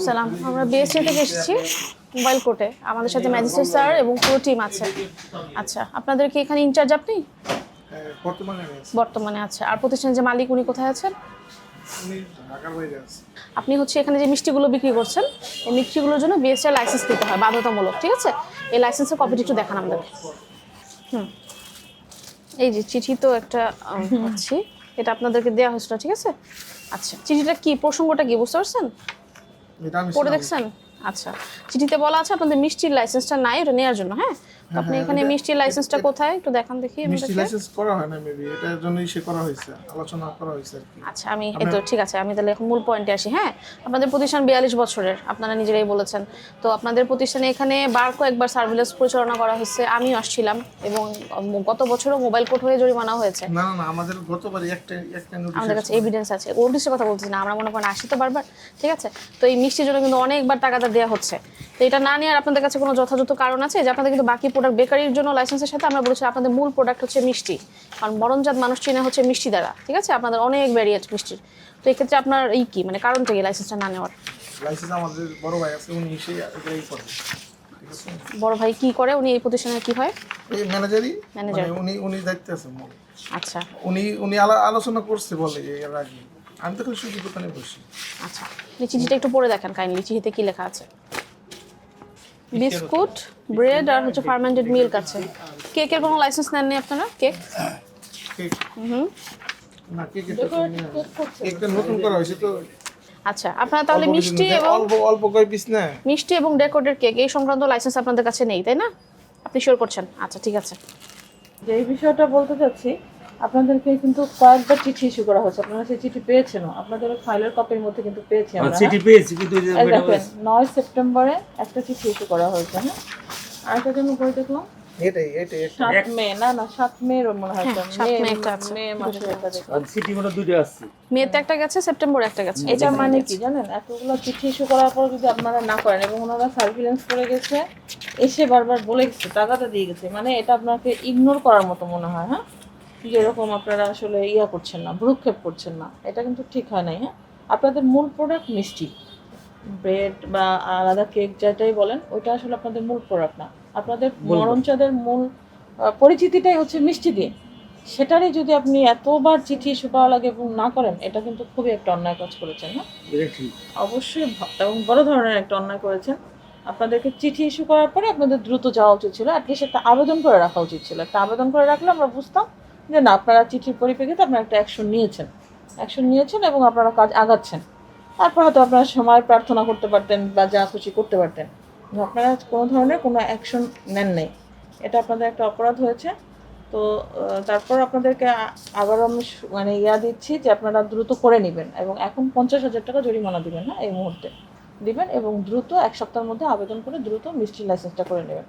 সালাম, আমরা বিএসসি থেকে এসেছি মোবাইল কোর্টে। আমাদের সাথে ম্যাজিস্ট্রেট স্যার এবং পুরো টিম আছে। আচ্ছা, আপনাদের কি এখানে ইনচার্জ আপনি? বর্তমানে আছে। আর প্রতিষ্ঠানের যে মালিক উনি কোথায় আছেন? আপনি হচ্ছে এখানে যে মিষ্টিগুলো বিক্রি করছেন, এই মিষ্টিগুলোর জন্য বিএসসি লাইসেন্স নিতে হয় বাধ্যতামূলক, ঠিক আছে? এই লাইসেন্সের কপিটি একটু দেখান আমাদের। এই যে চিঠি তো একটা পাচ্ছি, এটা আপনাদেরকে দেওয়া হয়েছিল, ঠিক আছে? আচ্ছা, চিঠিটা কি, প্রসঙ্গটা কি বুঝতে পারছেন? পড়ে দেখছেন? আচ্ছা, চিঠিতে বলা আছে আপনাদের মিষ্টির লাইসেন্সটা নাই, ওটা নেওয়ার জন্য। হ্যাঁ, আপনি এখানে মিষ্টির লাইসেন্সটা কোথায় একটু দেখান দেখি। মিষ্টি লাইসেন্স করা হয় না, মেবি এটার জন্যই সে করা হয়েছে, আলোচনা করা হয়েছে আর কি। আচ্ছা, আমি এই তো ঠিক আছে, আমি তাহলে এখন মূল পয়েন্টে আসি। হ্যাঁ, আপনাদের প্রতিষ্ঠান 42 বছরের, আপনারা নিজেরাই বলেছেন। তো আপনাদের প্রতিষ্ঠানে এখানে কয়েকবার সার্ভিলেন্স পরিচালনা করা হয়েছে, আমিও আসছিলাম, এবং গত বছরও মোবাইল কোর্ট হয়ে জরিমানা হয়েছে। না না, আমাদের গতবার একটা নোটিশ, আমাদের কাছে এভিডেন্স আছে। নোটিশের কথা বলতেছি না, আমরা মনে করেন আসি তো বারবার, ঠিক আছে? তো এই মিষ্টির জন্য কিন্তু অনেকবার টাকাটা দেওয়া হচ্ছে। তো এটা না নেওয়ার আপনাদের কাছে কোনো যথাযথ কারণ আছে? যে আপনাদের কিন্তু বাকি প্রোডাক্ট বেকারির জন্য লাইসেন্সের সাথে আমরা বলেছি আপনাদের মূল প্রোডাক্ট হচ্ছে মিষ্টি, কারণ মরণজাত মানুষ চিনে হচ্ছে মিষ্টি দ্বারা, ঠিক আছে? আপনাদের অনেক ভ্যারিয়েন্ট মিষ্টির। তো এই ক্ষেত্রে আপনার এই কি মানে কারণটা কি লাইসেন্সটা না নেওয়ার? লাইসেন্স আমাদের বড় ভাই আছে, উনি এসে এটাই করে। ঠিক আছে, বড় ভাই কি করে? উনি এই প্রতিষ্ঠানের কি হয়? এই ম্যানেজারই, ম্যানেজার। উনি দায়িত্বে আছে। আচ্ছা, উনি আলোচনা করছে বলে এর আগে। আমি তো খালি সুজি দোকানে বসি। আচ্ছা, আপনি চিঠিটা একটু পড়ে দেখেন কাইন্ডলি, চিঠিতে কি লেখা আছে। বিস্কুট, ব্রেড আর হচ্ছে ফার্মেন্টেড মিল্ক আছে। কেকের কোনো লাইসেন্স নেননি আপনারা? কেক কেক না, কেকটা নতুন করা হয়েছে তো। আচ্ছা, আপনারা তাহলে মিষ্টি এবং অল্প কয় পিস না, মিষ্টি এবং ডেকোরেটেড কেক এই সংক্রান্ত লাইসেন্স আপনাদের কাছে নেই, তাই না? আপনি শিওর করছেন? আচ্ছা, ঠিক আছে। যে এই বিষয়টা বলতে চাচ্ছি, আপনাদেরকে কিন্তু কয়েকবার চিঠি ইস্যু করা হয়েছে, আপনারা সেই চিঠি পেয়েছেন, আপনাদের ফাইলের কপির মধ্যে কিন্তু পেয়েছি আমরা। চিঠি পেয়েছি, কিন্তু 9 সেপ্টেম্বরে একটা চিঠি ইস্যু করা হয়েছে। হ্যাঁ, আরেকটা জন্য করে দেখলাম এটাই 7 মে, না 7 মে এর মনে হয়, 7 মে একটা আছে। মে মাসে একটা দেখলাম। চিঠি মনে দুটো আসছে, মেতে একটা গেছে, সেপ্টেম্বরে একটা গেছে। এটা মানে কি জানেন, এতগুলো চিঠি ইস্যু করার পর যদি আপনারা না করেন এবং ওনারা সার্ভিলেন্স করে গেছে, এসে বারবার বলে গেছে, টাকাটা দিয়ে গেছে, মানে এটা আপনাকে ইগনোর করার মতো মনে হয়। হ্যাঁ, যেরকম আপনারা আসলে করছেন না, ভ্রুক্ষেপ করছেন না, এটা কিন্তু ঠিক হয় নাই। হ্যাঁ, আপনাদের মূল প্রোডাক্ট মিষ্টি, ব্রেড বা আলাদা কেক যেটাই বলেন, ওইটা আসলে আপনাদের মূল প্রোডাক্ট না। আপনাদের মরণচাঁদের মূল পরিচিতিটাই হচ্ছে মিষ্টি দিয়ে। সেটারই যদি আপনি এতবার চিঠি ইস্যু করা লাগে এবং না করেন, এটা কিন্তু খুবই একটা অন্যায় কাজ করেছেন। না, অবশ্যই এবং বড় ধরনের একটা অন্যায় করেছেন। আপনাদেরকে চিঠি ইস্যু করার পরে আপনাদের দ্রুত যাওয়া উচিত ছিল, অ্যাটলিস্ট একটা আবেদন করে রাখা উচিত ছিল। একটা আবেদন করে রাখলে আমরা বুঝতাম যে না, আপনারা চিঠির পরিপ্রেক্ষিতে আপনারা একটা অ্যাকশন নিয়েছেন এবং আপনারা কাজ আগাচ্ছেন। তারপর হয়তো আপনারা সময় প্রার্থনা করতে পারতেন বা যা খুশি করতে পারতেন। আপনারা কোনো ধরনের কোনো অ্যাকশন নেন নাই, এটা আপনাদের একটা অপরাধ হয়েছে। তো তারপর আপনাদেরকে আবারও আমি মানে দিচ্ছি যে আপনারা দ্রুত করে নেবেন, এবং এখন 50,000 টাকা জরিমানা দিবেন। না, এই মুহূর্তে দিবেন, এবং দ্রুত 1 সপ্তাহের মধ্যে আবেদন করে দ্রুত মিষ্টির লাইসেন্সটা করে নেবেন।